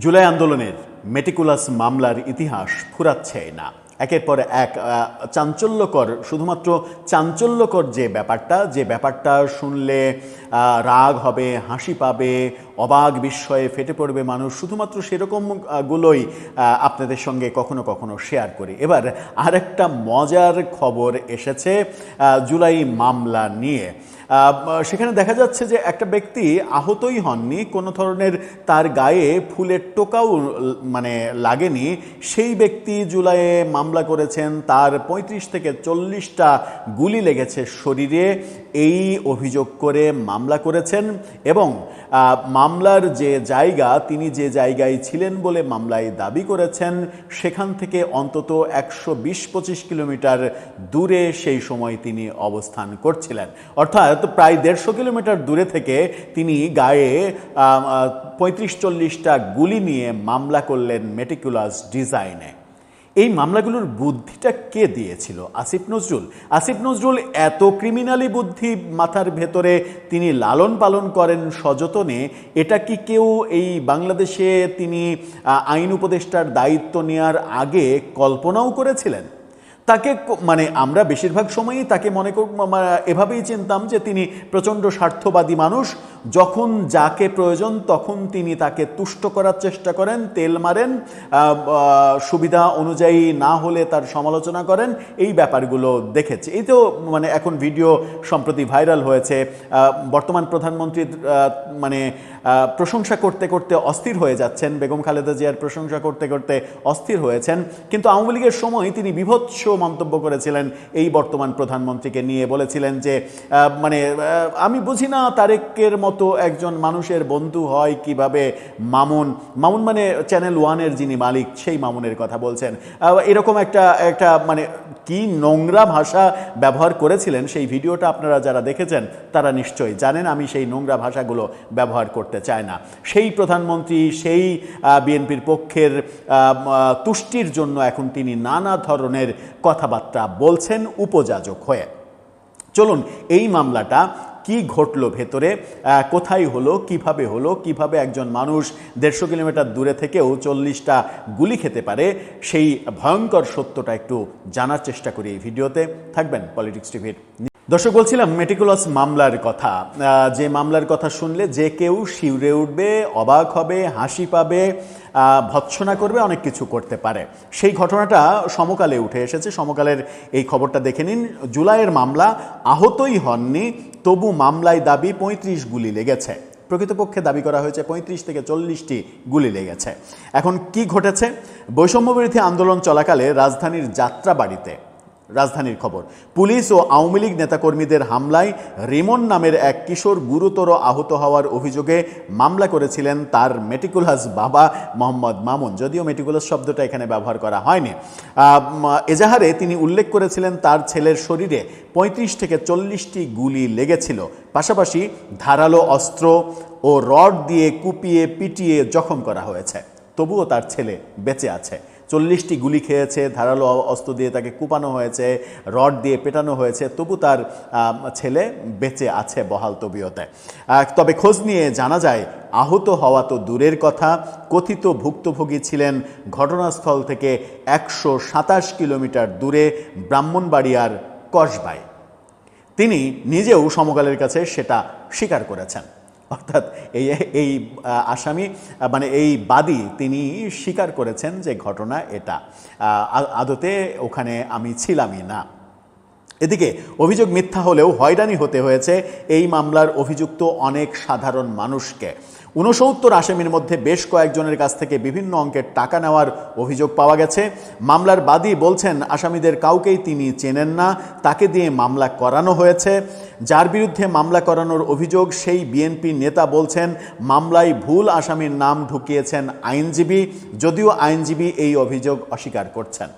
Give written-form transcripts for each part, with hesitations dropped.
জুলাই আন্দোলনের মেটিকুলাস মামলার ইতিহাস ফুরাচ্ছে না। একের পর এক চাঞ্চল্যকর, শুধুমাত্র চাঞ্চল্যকর যে ব্যাপারটা শুনলে রাগ হবে, হাসি পাবে, অবাক বিস্ময়ে ফেটে পড়বে মানুষ, শুধুমাত্র সেরকমগুলোই আপনাদের সঙ্গে কখনো কখনো শেয়ার করি। এবার আরেকটা মজার খবর এসেছে জুলাই মামলা নিয়ে। সেখানে দেখা যাচ্ছে যে একটা ব্যক্তি আহতই হননি, কোনো ধরনের তার গায়ে ফুলের টোকাও লাগেনি। সেই ব্যক্তি জুলাইয়ে মামলা করেছেন, তার ৩৫ থেকে ৪০টা গুলি লেগেছে শরীরে, এই অভিযোগ করে মামলা করেছেন। এবং মামলার যে জায়গা, তিনি যে জায়গায় ছিলেন বলে মামলায় দাবি করেছেন, সেখান থেকে অন্তত ১২০-২৫ কিলোমিটার দূরে সেই সময় তিনি অবস্থান করছিলেন। অর্থাৎ প্রায় ১৫০ কিলোমিটার দূরে থেকে তিনি গায়ে ৩৫-৪০টা গুলি নিয়ে মামলা করলেন মেটিকুলাস ডিজাইনে। এই মামলাগুলোর বুদ্ধিটা কে দিয়েছিল? আসিফ নজরুল। আসিফ নজরুল এত ক্রিমিনালি বুদ্ধি মাথার ভেতরে তিনি লালন পালন করেন সযতনে, এটা কি কেউ এই বাংলাদেশে তিনি আইন উপদেষ্টার দায়িত্ব নেওয়ার আগে কল্পনাও করেছিলেন? তাকে আমরা বেশিরভাগ সময়ই তাকে এভাবেই চিনতাম যে তিনি প্রচণ্ড স্বার্থবাদী মানুষ। যখন যাকে প্রয়োজন তখন তিনি তাকে তুষ্ট করার চেষ্টা করেন, তেল মারেন, সুবিধা অনুযায়ী না হলে তার সমালোচনা করেন। এই ব্যাপারগুলো দেখেছি। এই তো এখন ভিডিও সম্প্রতি ভাইরাল হয়েছে, বর্তমান প্রধানমন্ত্রীর প্রশংসা করতে করতে অস্থির হয়ে যাচ্ছেন, বেগম খালেদা জিয়ার প্রশংসা করতে করতে অস্থির হয়েছেন। কিন্তু আওয়ামী লীগের সময় তিনি বিভৎস মন্তব্য করেছিলেন এই বর্তমান প্রধানমন্ত্রীকে নিয়ে। বলেছিলেন যে আমি বুঝি না তারেকের মতো একজন মানুষের বন্ধু হয় কিভাবে। মামুন চ্যানেল ওয়ানের যিনি মালিক, সেই মামুনের কথা বলছেন। এরকম একটা কি নোংরা ভাষা ব্যবহার করেছিলেন, সেই ভিডিওটা আপনারা যারা দেখেছেন তারা নিশ্চয়ই জানেন। আমি সেই নোংরা ভাষাগুলো ব্যবহার করতে চাই না। সেই প্রধানমন্ত্রী, সেই বিএনপির পক্ষের তুষ্টির জন্য এখন তিনি নানা ধরনের কথাবার্তা বলছেন উপযাজক হয়ে। চলুন, এই মামলাটা কি ঘটলো ভেতরে, কোথায় হলো, কিভাবে একজন মানুষ ১৫০ কিলোমিটার দূরে থেকেও ৪০টা গুলি খেতে পারে, সেই ভয়ঙ্কর সত্যটা একটু জানার চেষ্টা করি এই ভিডিওতে। থাকবেন পলিটিক্স টিভির। দর্শক, বলছিলাম মেটিকুলাস মামলার কথা, যে মামলার কথা শুনলে যে কেউ শিউরে উঠবে, অবাক হবে, হাসি পাবে, ভৎসনা করবে, অনেক কিছু করতে পারে। সেই ঘটনাটা সমকালে উঠে এসেছে। সমকালের এই খবরটা দেখে নিন। জুলাইয়ের মামলা, আহতই হননি, তবু মামলায় দাবি ৩৫ গুলি লেগেছে। প্রকৃতপক্ষে দাবি করা হয়েছে ৩৫ থেকে ৪০টি গুলি লেগেছে। এখন কি ঘটেছে? বৈষম্যবিরোধী আন্দোলন চলাকালে রাজধানীর যাত্রাবাড়িতে, রাজধানীর খবর, পুলিশ ও আওয়ামী লীগ নেতাকর্মীদের হামলায় রিমন নামের এক কিশোর গুরুতর আহত হওয়ার অভিযোগে মামলা করেছিলেন তার মেটিকুলাস বাবা মোহাম্মদ মামুন। যদিও মেটিকুলাস শব্দটা এখানে ব্যবহার করা হয়নি। এজাহারে তিনি উল্লেখ করেছিলেন তার ছেলের শরীরে ৩৫ থেকে ৪০টি গুলি লেগেছিল। পাশাপাশি ধারালো অস্ত্র ও রড দিয়ে কুপিয়ে পিটিয়ে জখম করা হয়েছে। তবুও তার ছেলে বেঁচে আছে। ৪০টি গুলি খেয়েছে, ধারালো অস্ত্র দিয়ে তাকে কুপানো হয়েছে, রড দিয়ে পেটানো হয়েছে, তবু তার ছেলে বেঁচে আছে বহাল তবিয়তে। তবে খোঁজ নিয়ে জানা যায়, আহত হওয়া তো দূরের কথা, কথিত ভুক্তভোগী ছিলেন ঘটনাস্থল থেকে ১২৭ কিলোমিটার দূরে ব্রাহ্মণবাড়িয়ার কসবায়। তিনি নিজেও সমকালের কাছে সেটা স্বীকার করেছেন। অর্থাৎ এই আসামি এই বাদী তিনি স্বীকার করেছেন যে ঘটনা এটা, আদতে ওখানে আমি ছিলামই না। এদিকে অভিযোগ মিথ্যা হলেও হয়রানি হতে হয়েছে এই মামলার অভিযুক্ত অনেক সাধারণ মানুষকে। ৬৯ আসামির মধ্যে বেশ কয়েকজনের কাছ থেকে বিভিন্ন অঙ্কের টাকা নেওয়ার অভিযোগ পাওয়া গেছে। মামলার বাদী বলছেন আসামিদের কাউকেই তিনি চেনেন না, তাকে দিয়ে মামলা করানো হয়েছে। যার বিরুদ্ধে মামলা করানোর অভিযোগ, সেই বিএনপি নেতা বলছেন মামলায় ভুল আসামির নাম ঢুকিয়েছেন আইনজীবী, যদিও আইনজীবী এই অভিযোগ অস্বীকার করছেন।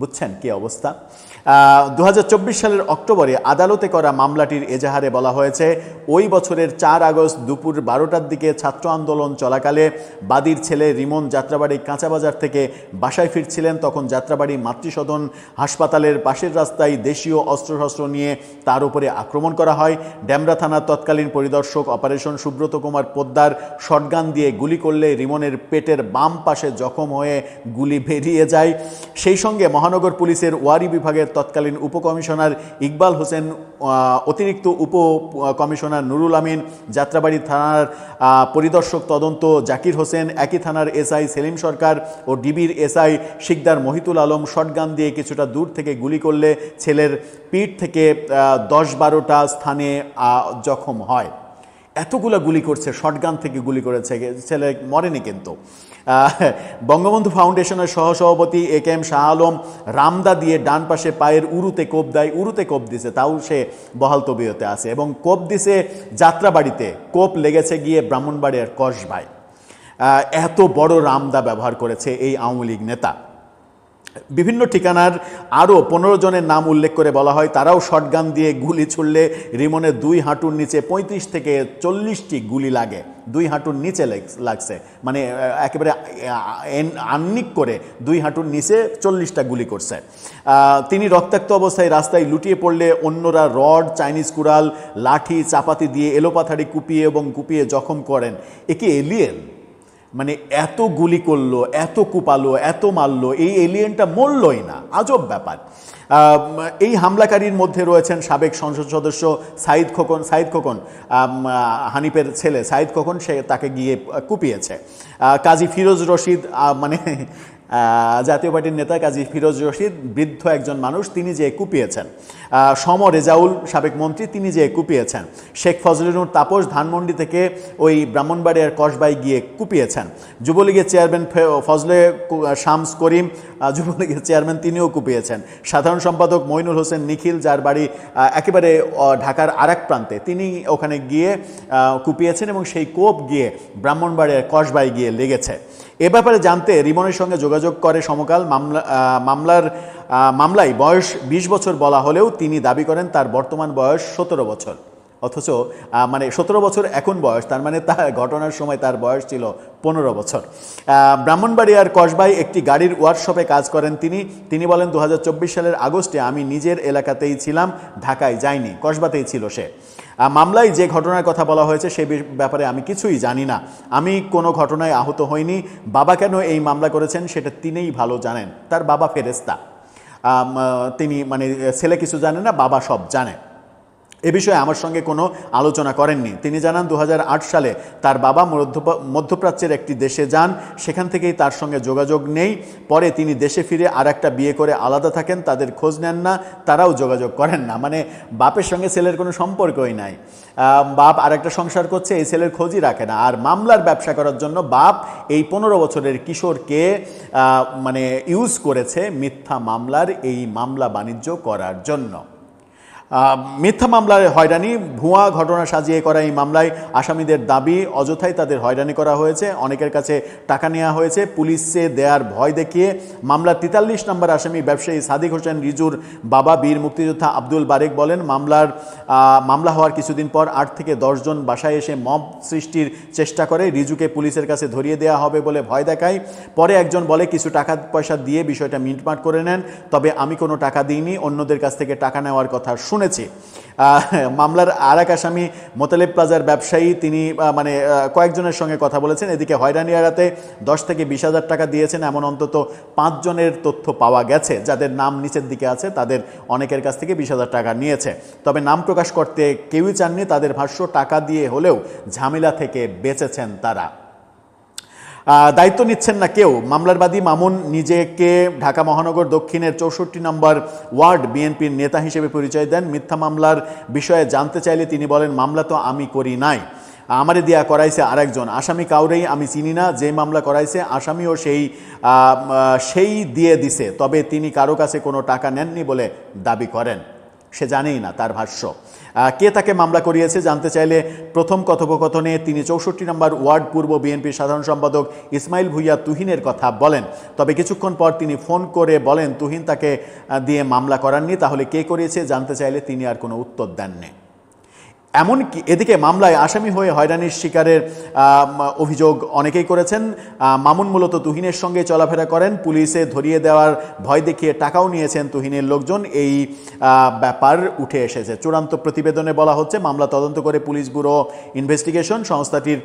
বুঝছেন কি অবস্থা? 2024 সালের অক্টোবরে আদালতে করা মামলাটির এজাহারে বলা হয়েছে, ওই বছরের 4 আগস্ট দুপুর 12টার দিকে ছাত্র আন্দোলন চলাকালে বাদীর ছেলে রিমন যাত্রাবাড়ি কাঁচাবাজার থেকে বাসায় ফিরছিলেন। তখন যাত্রাবাড়ি মাতৃসদন হাসপাতালের পাশের রাস্তায় দেশীয় অস্ত্রশস্ত্র নিয়ে তার উপরে আক্রমণ করা হয়। ডেমরা থানার তৎকালীন পরিদর্শক অপারেশন সুব্রত কুমার পোদ্দার শটগান দিয়ে গুলি করলে রিমনের পেটের বাম পাশে জখম হয়ে গুলি বেরিয়ে যায়। সেই সঙ্গে মহানগর পুলিশের ওয়ারি বিভাগের তৎকালীন উপকমিশনার ইকবাল হোসেন, অতিরিক্ত উপ কমিশনার নুরুল আমিন, যাত্রাবাড়ি থানার পরিদর্শক তদন্ত জাকির হোসেন, একই থানার এসআই সেলিম সরকার ও ডিবির এসআই শিকদার মহিতুল আলম শটগান দিয়ে কিছুটা দূর থেকে গুলি করলে ছেলের পিঠ থেকে 10-12টা স্থানে জখম হয়। এতগুলো গুলি করছে, শটগান থেকে গুলি করেছে, ছেলে মরেনি কিন্তু। বঙ্গবন্ধু ফাউন্ডেশনের সহসভাপতি AK-M শাহ আলম রামদা দিয়ে ডান পাশে পায়ের উরুতে কোপ দেয়, উরুতে কোপ দিছে, তাও সে বহাল তবিয়তে আছে, এবং কোপ দিছে যাত্রাবাড়িতে, কোপ লেগেছে গিয়ে ব্রাহ্মণবাড়িয়ার কসবায়। এত বড় রামদা ব্যবহার করেছে এই আওয়ামী লীগ নেতা। বিভিন্ন ঠিকানার আরও 15 জনের নাম উল্লেখ করে বলা হয়, তারাও শটগান দিয়ে গুলি ছুড়লে রিমনের 2 হাঁটুর নিচে 35 থেকে 40টি গুলি লাগে। 2 হাঁটুর নিচে লাগছে, মানে একেবারে আন্নিক করে 2 হাঁটুর নিচে 40টা গুলি করছে। তিনি রক্তাক্ত অবস্থায় রাস্তায় লুটিয়ে পড়লে অন্যরা রড, চাইনিজ কুড়াল, লাঠি, চাপাতি দিয়ে এলোপাথাড়ি কুপিয়ে জখম করেন। একে এলিয়েন? মানে এত গুলি করলো, এত কুপালো, এত মারলো, এই এলিয়েনটা মরলই না। আজব ব্যাপার। এই হামলাকারীর মধ্যে রয়েছেন সাবেক সংসদ সদস্য সাইদ খোকন, হানিফের ছেলে সাইদ খোকন, সে তাকে গিয়ে কুপিয়েছে। কাজী ফিরোজ রশিদ, মানে জাতীয় পার্টির নেতা কাজী ফিরোজ রশিদ, বৃদ্ধ একজন মানুষ, তিনি যে কুপিয়েছেন। সম রেজাউল, সাবেক মন্ত্রী, তিনি যে কুপিয়েছেন। শেখ ফজলুর তাপস ধানমন্ডি থেকে ওই ব্রাহ্মণবাড়িয়ার কসবায় গিয়ে কুপিয়েছেন। যুবলীগের চেয়ারম্যান ফজলে শামস করিম, যুবলীগের চেয়ারম্যান, তিনিও কুপিয়েছেন। সাধারণ সম্পাদক মইনুল হোসেন নিখিল, যার বাড়ি একেবারে ঢাকার আরেক প্রান্তে, তিনি ওখানে গিয়ে কুপিয়েছেন এবং সেই কোপ গিয়ে ব্রাহ্মণবাড়িয়ার কসবায় গিয়ে লেগেছে। এ ব্যাপারে জানতে রিমনের সঙ্গে যোগাযোগ করে সমকাল। মামলায় বয়স 20 বছর বলা হলেও তিনি দাবি করেন তার বর্তমান বয়স 17 বছর। অথচ মানে 17 বছর এখন বয়স, তার মানে তার ঘটনার সময় তার বয়স ছিল 15 বছর। ব্রাহ্মণবাড়িয়ার কসবায় একটি গাড়ির ওয়ার্কশপে কাজ করেন তিনি বলেন, 2024 সালের আগস্টে আমি নিজের এলাকাতেই ছিলাম, ঢাকায় যাইনি, কসবাতেই ছিল সে। মামলায় যে ঘটনার কথা বলা হয়েছে সে ব্যাপারে আমি কিছুই জানি না। আমি কোনো ঘটনায় আহত হইনি। বাবা কেন এই মামলা করেছেন সেটা তিনিই ভালো জানেন। তার বাবা ফেরেস্তা, তিনি মানে ছেলে কিছু জানে না, বাবা সব জানে। এ বিষয়ে আমার সঙ্গে কোনো আলোচনা করেননি। তিনি জানান 2008 সালে তার বাবা মধ্যপ্রাচ্যের একটি দেশে যান, সেখান থেকেই তার সঙ্গে যোগাযোগ নেই। পরে তিনি দেশে ফিরে আর একটা বিয়ে করে আলাদা থাকেন, তাদের খোঁজ নেন না, তারাও যোগাযোগ করেন না। মানে বাপের সঙ্গে ছেলের কোনো সম্পর্কই নাই। বাপ আর একটা সংসার করছে, এই ছেলের খোঁজই রাখে না। আর মামলার ব্যবসা করার জন্য বাপ এই 15 বছরের কিশোরকে মানে ইউজ করেছে মিথ্যা মামলার এই মামলা বাণিজ্য করার জন্য। মিথ্যা মামলার হয়রানি, ভুয়া ঘটনা সাজিয়ে করা এই মামলায় আসামিদের দাবি অযথাই তাদের হয়রানি করা হয়েছে, অনেকের কাছে টাকা নেওয়া হয়েছে। পুলিশে দেয়ার ভয় দেখিয়ে মামলার 43 নম্বর আসামি ব্যবসায়ী সাদিক হোসেন রিজুর বাবা বীর মুক্তিযোদ্ধা আব্দুল বারেক বলেন, মামলা হওয়ার কিছুদিন পর 8 থেকে 10 জন বাসায় এসে মব সৃষ্টির চেষ্টা করে। রিজুকে পুলিশের কাছে ধরিয়ে দেওয়া হবে বলে ভয় দেখায়। পরে একজন বলে কিছু টাকা পয়সা দিয়ে বিষয়টা মিটমাট করে নেন, তবে আমি কোনো টাকা দিইনি, অন্যদের কাছ থেকে টাকা নেওয়ার কথা শুনেছি। মামলার আর এক আসামি মোতালেব প্লাজার ব্যবসায়ী, তিনি মানে কয়েকজনের সঙ্গে কথা বলেছেন। এদিকে হয়রানি এড়াতে 10 থেকে 20,000 টাকা দিয়েছেন এমন অন্তত 5 জনের তথ্য পাওয়া গেছে। যাদের নাম নিচের দিকে আছে তাদের অনেকের কাছ থেকে 20,000 টাকা নিয়েছে, তবে নাম প্রকাশ করতে কেউই চাননি। তাদের ভাষ্য, টাকা দিয়ে হলেও ঝামেলা থেকে বেঁচেছেন তারা। দায়িত্ব নিচ্ছেন না কেউ। মামলার বাদী মামুন নিজেকে ঢাকা মহানগর দক্ষিণের 64 নম্বর ওয়ার্ড বিএনপির নেতা হিসেবে পরিচয় দেন। মিথ্যা মামলার বিষয়ে জানতে চাইলে তিনি বলেন, মামলা তো আমি করি নাই, আমারে দিয়া করাইছে আরেকজন। আসামি কাউরেই আমি চিনি না, যে মামলা করাইছে আসামিও সেই দিয়ে দিছে, তবে তিনি কারো কাছে কোনো টাকা নেননি বলে দাবি করেন। সে জানেই না, তার ভাষ্য। কে তাকে মামলা করিয়েছে জানতে চাইলে প্রথম কথোপকথনে তিনি ৬৪ নম্বর ওয়ার্ড পূর্ব বিএনপির সাধারণ সম্পাদক ইসমাইল ভূঁইয়া তুহিনের কথা বলেন। তবে কিছুক্ষণ পর তিনি ফোন করে বলেন তুহিন তাকে দিয়ে মামলা করাননি। তাহলে কে করিয়েছে জানতে চাইলে তিনি আর কোনো উত্তর দেননি। এমনকি এদিকে মামলায় আসামি হয়ে হয়রানির শিকারের অভিযোগ অনেকেই করেছেন। মামুন মূলত তুহিনের সঙ্গে চলাফেরা করেন, পুলিশে ধরিয়ে দেওয়ার ভয় দেখিয়ে টাকাও নিয়েছেন তুহিনের লোকজন। এই ব্যাপার উঠে এসেছে। চূড়ান্ত প্রতিবেদনে বলা হচ্ছে মামলা তদন্ত করে পুলিশ ব্যুরো ইনভেস্টিগেশন সংস্থাটির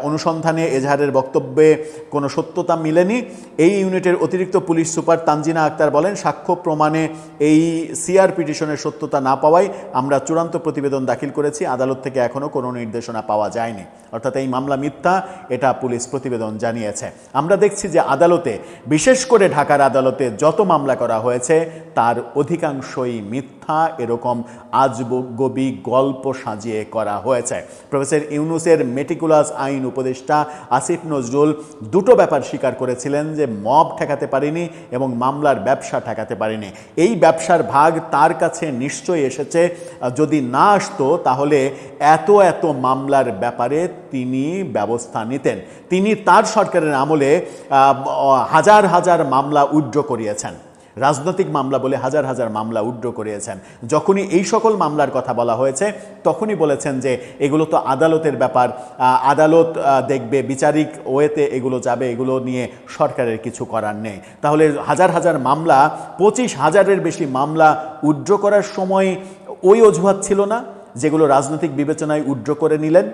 অনুসন্ধানে এজাহারের বক্তব্যে কোনো সত্যতা মিলেনি। এই ইউনিটের অতিরিক্ত পুলিশ সুপার তানজিনা আক্তার বলেন, সাক্ষ্য প্রমাণে এই সিআর পিটিশনের সত্যতা না পাওয়ায় আমরা চূড়ান্ত প্রতিবেদন দাখিল করেছি। আদালত থেকে এখনও কোনো নির্দেশনা পাওয়া যায়নি, অর্থাৎ এই মামলা মিথ্যা, এটা পুলিশ প্রতিবেদন জানিয়েছে। আমরা দেখছি যে আদালতে, বিশেষ করে ঢাকার আদালতে যত মামলা করা হয়েছে তার অধিকাংশই মিথ্যা, এরকম আজগবি গল্প সাজিয়ে করা হয়েছে। প্রফেসর ইউনূসের মেটিকুলাস আইন উপদেষ্টা আসিফ নজরুল দুটো ব্যাপার স্বীকার করেছিলেন, যে মব ঠেকাতে পারেনি এবং মামলার ব্যবসা ঠেকাতে পারেনি। এই ব্যবসার ভাগ তার কাছে নিশ্চয়ই এসেছে। যদি না আসতো তাহলে এত মামলার ব্যাপারে তিনি ব্যবস্থা নিতেন। তিনি তার সরকারের আমলে হাজার হাজার মামলা উইথড্র করিয়েছেন, রাজনৈতিক মামলা বলে হাজার হাজার মামলা উইথড্র করিয়েছেন। যখনই এই সকল মামলার কথা বলা হয়েছে তখনই বলেছেন যে এগুলো তো আদালতের ব্যাপার, আদালত দেখবে, বিচারিক ওয়েতে এগুলো যাবে, এগুলো নিয়ে সরকারের কিছু করার নেই। তাহলে হাজার হাজার মামলা, 25,000-এর বেশি মামলা উইথড্র করার সময় ওই অজুহাত ছিল না যেগুলো রাজনৈতিক বিবেচনায় উইথড্র করে নিলেন?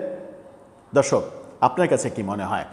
দর্শক, আপনার কাছে কি মনে হয়?